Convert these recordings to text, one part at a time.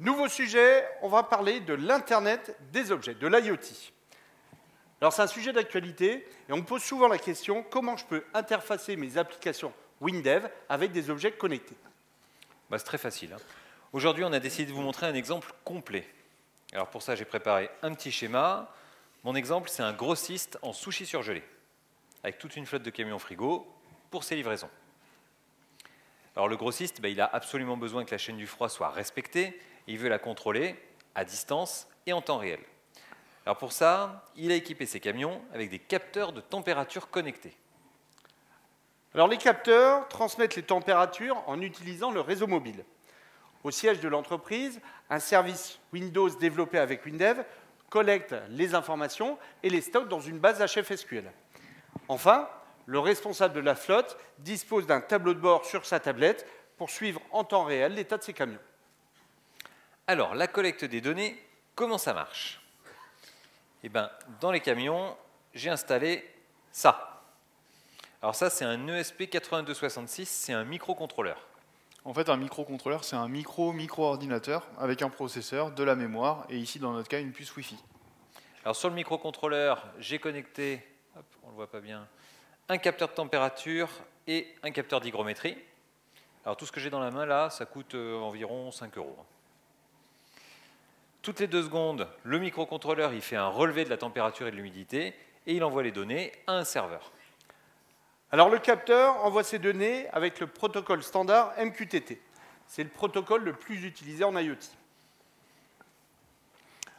Nouveau sujet, on va parler de l'Internet des objets, de l'IoT. Alors c'est un sujet d'actualité et on me pose souvent la question comment je peux interfacer mes applications WinDev avec des objets connectés. C'est très facile. Aujourd'hui, on a décidé de vous montrer un exemple complet. Alors pour ça, j'ai préparé un petit schéma. Mon exemple, c'est un grossiste en sushi surgelé, avec toute une flotte de camions frigo pour ses livraisons. Alors le grossiste, il a absolument besoin que la chaîne du froid soit respectée, et il veut la contrôler à distance et en temps réel. Alors pour ça, il a équipé ses camions avec des capteurs de température connectés. Alors les capteurs transmettent les températures en utilisant le réseau mobile. Au siège de l'entreprise, un service Windows développé avec WinDev collecte les informations et les stocke dans une base HFSQL. Enfin, le responsable de la flotte dispose d'un tableau de bord sur sa tablette pour suivre en temps réel l'état de ses camions. Alors, la collecte des données, comment ça marche? Dans les camions, j'ai installé ça. Alors ça, c'est un ESP8266, c'est un microcontrôleur. En fait, un microcontrôleur, c'est un micro-ordinateur avec un processeur, de la mémoire et ici, dans notre cas, une puce Wi-Fi. Alors sur le microcontrôleur, j'ai connecté, on ne le voit pas bien, un capteur de température et un capteur d'hygrométrie. Alors tout ce que j'ai dans la main là, ça coûte environ 5 €. Toutes les 2 secondes, le microcontrôleur il fait un relevé de la température et de l'humidité et il envoie les données à un serveur. Alors le capteur envoie ces données avec le protocole standard MQTT. C'est le protocole le plus utilisé en IoT.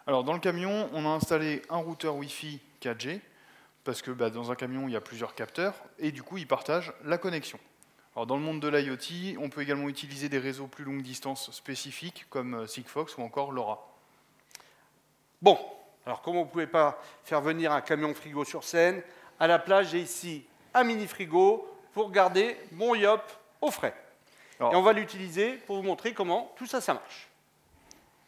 Alors dans le camion, on a installé un routeur Wi-Fi 4G, parce que dans un camion, il y a plusieurs capteurs, et du coup, ils partagent la connexion. Alors dans le monde de l'IoT, on peut également utiliser des réseaux plus longue distance spécifiques, comme Sigfox ou encore LoRa. Bon, alors comme on ne pouvait pas faire venir un camion frigo sur scène, à la place, j'ai ici un mini frigo pour garder mon YOP au frais. Alors, et on va l'utiliser pour vous montrer comment tout ça, ça marche.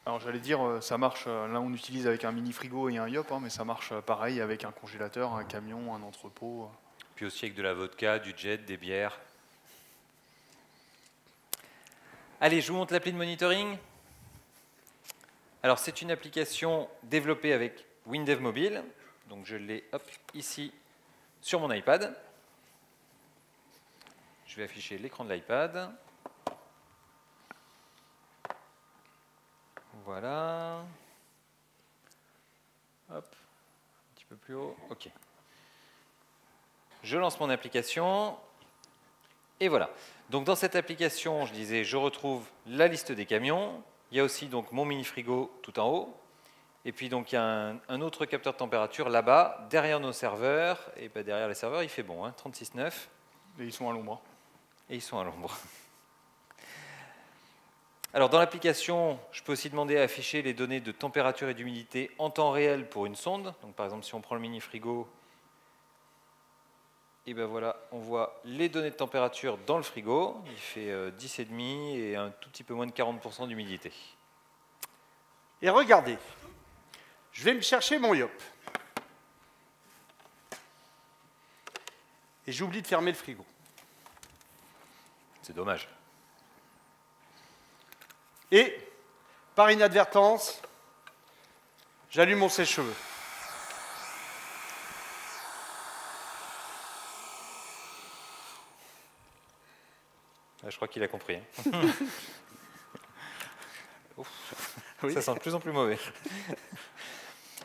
Alors j'allais dire, ça marche, là on utilise avec un mini frigo et un YOP, mais ça marche pareil avec un congélateur, un camion, un entrepôt. Puis aussi avec de la vodka, du jet, des bières. Allez, je vous montre l'appli de monitoring. Alors c'est une application développée avec WinDev Mobile. Donc je l'ai ici sur mon iPad. Je vais afficher l'écran de l'iPad. Voilà. Hop, un petit peu plus haut. OK. Je lance mon application. Et voilà. Donc dans cette application, je disais, je retrouve la liste des camions. Il y a aussi donc mon mini frigo tout en haut. Et puis donc il y a un autre capteur de température là-bas, derrière nos serveurs. Et derrière les serveurs, il fait bon, 36,9. Et ils sont à l'ombre. Et ils sont à l'ombre. Alors dans l'application, je peux aussi demander à afficher les données de température et d'humidité en temps réel pour une sonde. Donc par exemple, si on prend le mini frigo, et voilà, on voit les données de température dans le frigo. Il fait 10,5 et un tout petit peu moins de 40% d'humidité. Et regardez, je vais me chercher mon YOP. Et j'oublie de fermer le frigo. C'est dommage. Et, par inadvertance, j'allume mon sèche-cheveux. Je crois qu'il a compris. Oui. Ça sent de plus en plus mauvais.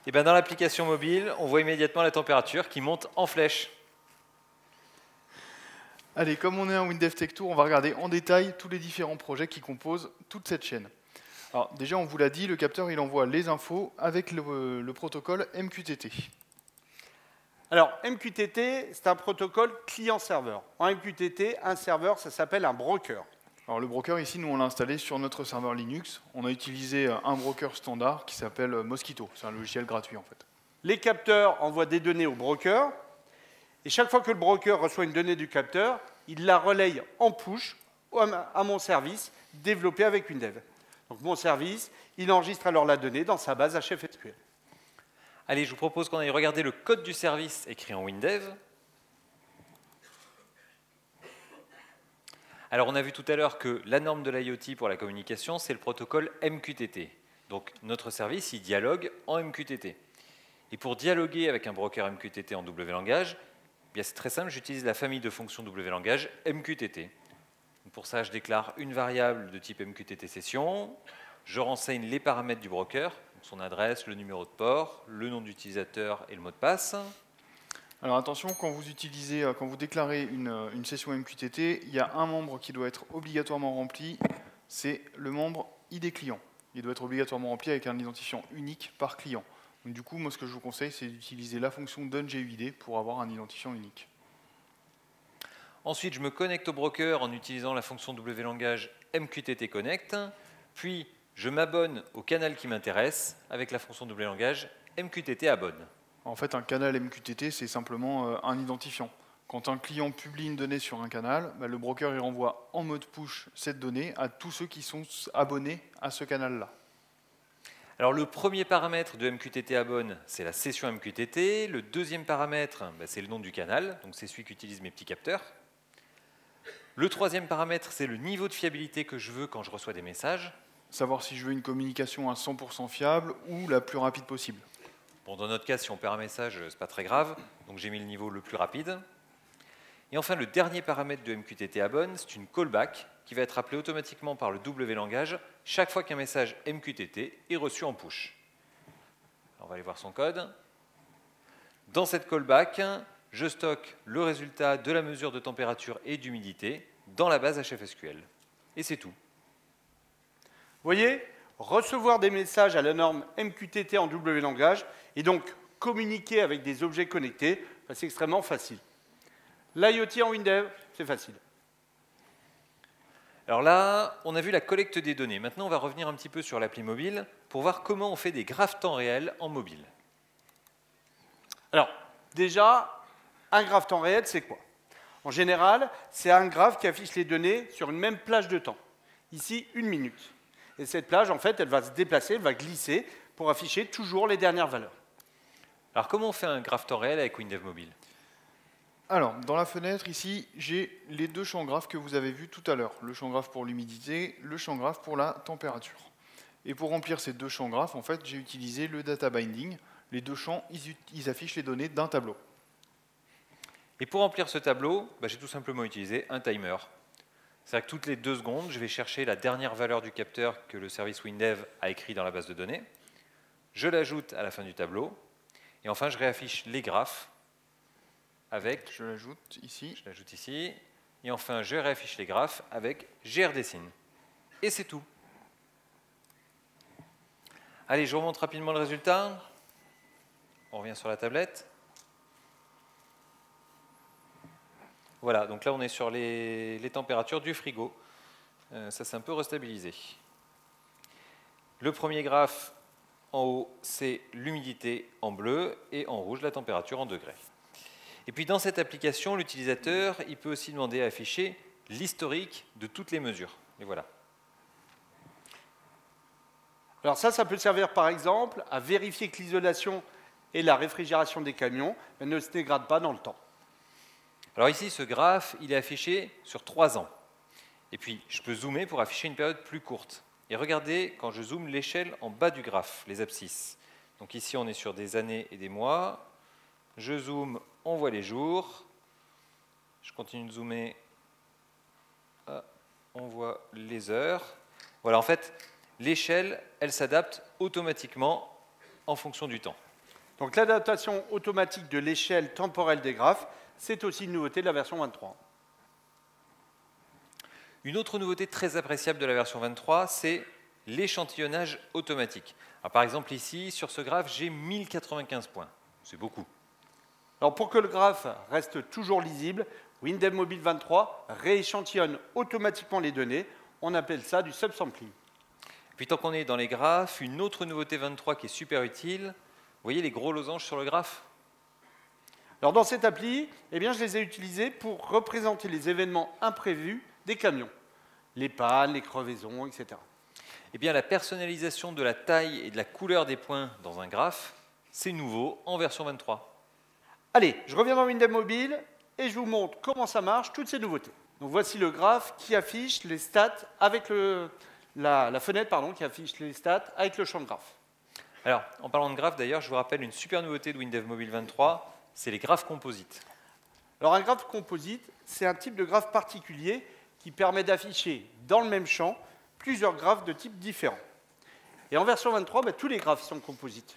Et dans l'application mobile, on voit immédiatement la température qui monte en flèche. Allez, comme on est en WinDev Tech Tour, on va regarder en détail tous les différents projets qui composent toute cette chaîne. Alors déjà, on vous l'a dit, le capteur il envoie les infos avec le protocole MQTT. Alors, MQTT, c'est un protocole client-serveur. En MQTT, un serveur, ça s'appelle un broker. Alors le broker, ici, nous on l'a installé sur notre serveur Linux. On a utilisé un broker standard qui s'appelle Mosquito. C'est un logiciel gratuit en fait. Les capteurs envoient des données au broker. Et chaque fois que le broker reçoit une donnée du capteur, il la relaye en push à mon service développé avec WinDev. Donc mon service, il enregistre alors la donnée dans sa base HFSQL. Allez, je vous propose qu'on aille regarder le code du service écrit en WinDev. Alors, on a vu tout à l'heure que la norme de l'IoT pour la communication, c'est le protocole MQTT. Donc, notre service, il dialogue en MQTT. Et pour dialoguer avec un broker MQTT en W langage, c'est très simple, j'utilise la famille de fonctions W langage MQTT. Pour ça, je déclare une variable de type MQTT session, je renseigne les paramètres du broker, donc son adresse, le numéro de port, le nom d'utilisateur et le mot de passe. Alors attention, quand vous déclarez une session MQTT, il y a un membre qui doit être obligatoirement rempli, c'est le membre ID client. Il doit être obligatoirement rempli avec un identifiant unique par client. Donc, du coup, moi, ce que je vous conseille, c'est d'utiliser la fonction donGUID pour avoir un identifiant unique. Ensuite, je me connecte au broker en utilisant la fonction WLangage MQTT Connect, puis je m'abonne au canal qui m'intéresse avec la fonction WLangage MQTT Abonne. En fait, un canal MQTT, c'est simplement un identifiant. Quand un client publie une donnée sur un canal, le broker il renvoie en mode push cette donnée à tous ceux qui sont abonnés à ce canal-là. Alors le premier paramètre de MQTT Abonne, c'est la session MQTT. Le deuxième paramètre, c'est le nom du canal, donc c'est celui qu'utilisent mes petits capteurs. Le troisième paramètre, c'est le niveau de fiabilité que je veux quand je reçois des messages. Savoir si je veux une communication à 100% fiable ou la plus rapide possible. Bon, dans notre cas, si on perd un message, ce n'est pas très grave, donc j'ai mis le niveau le plus rapide. Et enfin, le dernier paramètre de MQTT Abonne, c'est une callback qui va être appelée automatiquement par le WLangage chaque fois qu'un message MQTT est reçu en push. Alors, on va aller voir son code. Dans cette callback, je stocke le résultat de la mesure de température et d'humidité dans la base HFSQL. Et c'est tout. Vous voyez, recevoir des messages à la norme MQTT en WLangage et donc communiquer avec des objets connectés, c'est extrêmement facile. L'IoT en WinDev, c'est facile. Alors là, on a vu la collecte des données. Maintenant, on va revenir un petit peu sur l'appli mobile pour voir comment on fait des graphes temps réel en mobile. Alors, déjà, un graphe temps réel, c'est quoi? En général, c'est un graphe qui affiche les données sur une même plage de temps. Ici, 1 minute. Et cette plage, en fait, elle va se déplacer, elle va glisser pour afficher toujours les dernières valeurs. Alors, comment on fait un graphe temps réel avec WinDev Mobile? Alors, dans la fenêtre, ici, j'ai les deux champs graphes que vous avez vus tout à l'heure. Le champ graphe pour l'humidité, le champ graphe pour la température. Et pour remplir ces deux champs graphes, en fait, j'ai utilisé le data binding. Les deux champs, ils affichent les données d'un tableau. Et pour remplir ce tableau, j'ai tout simplement utilisé un timer. C'est-à-dire que toutes les 2 secondes, je vais chercher la dernière valeur du capteur que le service WinDev a écrit dans la base de données. Je l'ajoute à la fin du tableau. Et enfin, je réaffiche les graphes avec... Je l'ajoute ici. Je l'ajoute ici. Et enfin, je réaffiche les graphes avec grdessin. Et c'est tout. Allez, je vous remontre rapidement le résultat. On revient sur la tablette. Voilà, donc là on est sur les températures du frigo. Ça s'est un peu restabilisé. Le premier graphe en haut, c'est l'humidité en bleu et en rouge, la température en degrés. Et puis dans cette application, l'utilisateur, il peut aussi demander à afficher l'historique de toutes les mesures. Et voilà. Alors ça peut servir par exemple à vérifier que l'isolation et la réfrigération des camions ne se dégradent pas dans le temps. Alors ici, ce graphe, il est affiché sur 3 ans. Et puis, je peux zoomer pour afficher une période plus courte. Et regardez, quand je zoome l'échelle en bas du graphe, les abscisses. Donc ici, on est sur des années et des mois. Je zoome, on voit les jours. Je continue de zoomer. On voit les heures. Voilà, en fait, l'échelle, elle s'adapte automatiquement en fonction du temps. Donc l'adaptation automatique de l'échelle temporelle des graphes, c'est aussi une nouveauté de la version 23. Une autre nouveauté très appréciable de la version 23, c'est l'échantillonnage automatique. Alors, par exemple, ici, sur ce graphe, j'ai 1095 points. C'est beaucoup. Alors, pour que le graphe reste toujours lisible, WinDev Mobile 23 rééchantillonne automatiquement les données. On appelle ça du subsampling. Puis, tant qu'on est dans les graphes, une autre nouveauté 23 qui est super utile. Vous voyez les gros losanges sur le graphe? Alors dans cette appli, je les ai utilisés pour représenter les événements imprévus des camions. Les pannes, les crevaisons, etc. Eh bien, la personnalisation de la taille et de la couleur des points dans un graphe, c'est nouveau en version 23. Allez, je reviens dans WinDev Mobile et je vous montre comment ça marche, toutes ces nouveautés. Donc voici le graphe qui affiche les stats avec la fenêtre qui affiche les stats avec le champ de graphe. Alors, en parlant de graphes, d'ailleurs, je vous rappelle une super nouveauté de WinDev Mobile 23, c'est les graphes composites. Alors un graphe composite, c'est un type de graphe particulier qui permet d'afficher dans le même champ plusieurs graphes de types différents. Et en version 23, tous les graphes sont composites.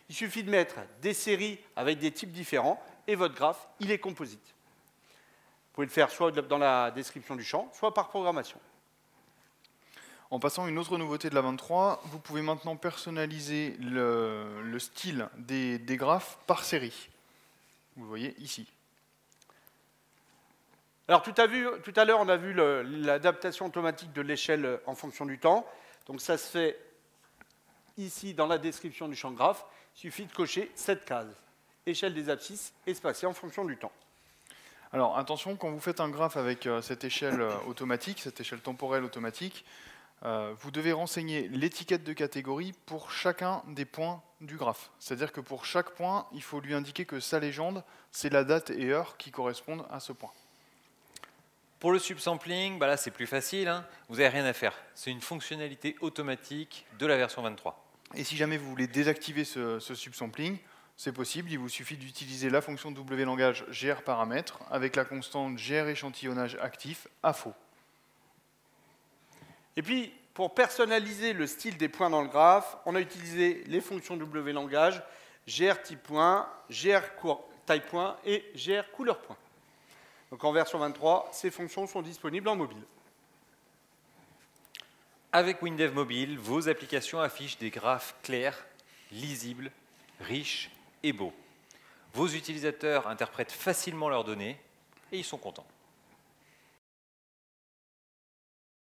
Il suffit de mettre des séries avec des types différents et votre graphe, il est composite. Vous pouvez le faire soit dans la description du champ, soit par programmation. En passant à une autre nouveauté de la 23, vous pouvez maintenant personnaliser le style des graphes par série. Vous le voyez ici. Alors tout à l'heure, on a vu l'adaptation automatique de l'échelle en fonction du temps. Donc ça se fait ici dans la description du champ de graphe. Il suffit de cocher cette case. Échelle des abscisses espacée en fonction du temps. Alors attention, quand vous faites un graphe avec cette échelle automatique, cette échelle temporelle automatique, vous devez renseigner l'étiquette de catégorie pour chacun des points du graphe. C'est-à-dire que pour chaque point, il faut lui indiquer que sa légende, c'est la date et heure qui correspondent à ce point. Pour le subsampling, là c'est plus facile, hein. Vous n'avez rien à faire. C'est une fonctionnalité automatique de la version 23. Et si jamais vous voulez désactiver ce subsampling, c'est possible, il vous suffit d'utiliser la fonction wlangage grParamètres avec la constante grÉchantillonnage actif à faux. Et puis, pour personnaliser le style des points dans le graphe, on a utilisé les fonctions wlangage, grTypePoint, grTypePoint et grCouleur-Point. Donc en version 23, ces fonctions sont disponibles en mobile. Avec WinDev Mobile, vos applications affichent des graphes clairs, lisibles, riches et beaux. Vos utilisateurs interprètent facilement leurs données et ils sont contents.